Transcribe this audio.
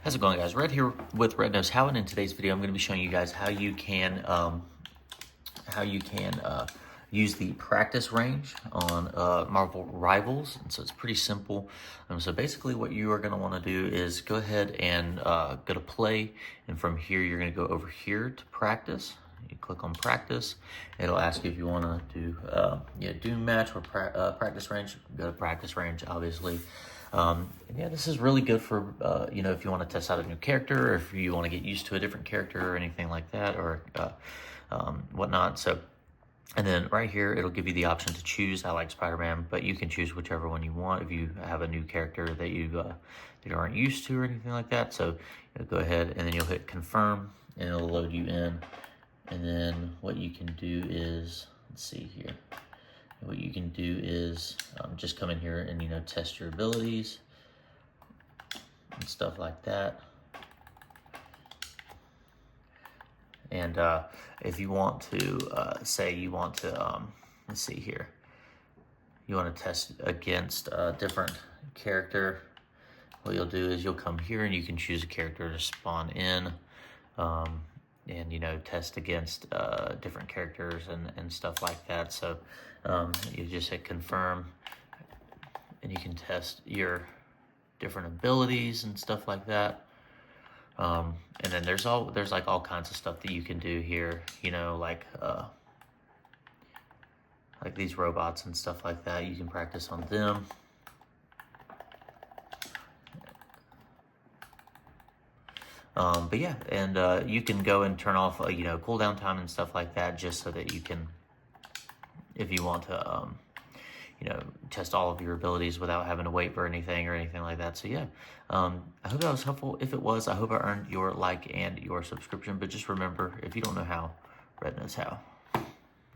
How's it going, guys? Red here with Red Knows How, and in today's video I'm going to be showing you guys how you can use the practice range on Marvel Rivals. And so it's pretty simple. So basically what you are going to want to do is go ahead and go to play, and from here you're going to go over here to practice. You click on practice. It'll ask you if you want to do Doom match or practice range. Go to practice range, obviously. Yeah, this is really good for if you want to test out a new character, or if you want to get used to a different character or anything like that, or whatnot. So, and then right here it'll give you the option to choose. I like Spider-Man, but you can choose whichever one you want if you have a new character that you aren't used to or anything like that. So go ahead and then you'll hit confirm, and it'll load you in. And then what you can do is, let's see here. What you can do is just come in here and test your abilities and stuff like that. And if you want to say you want to let's see here, you want to test against a different character, what you'll do is you'll come here and you can choose a character to spawn in, and test against different characters and stuff like that. So you just hit confirm, and you can test your different abilities and stuff like that. And then there's like all kinds of stuff that you can do here, like these robots and stuff like that. You can practice on them. But yeah, and you can go and turn off cooldown time and stuff like that, just so that you can, if you want to test all of your abilities without having to wait for anything or anything like that. So yeah, I hope that was helpful. If it was, I hope I earned your like and your subscription. But just remember, if you don't know how, Red knows how.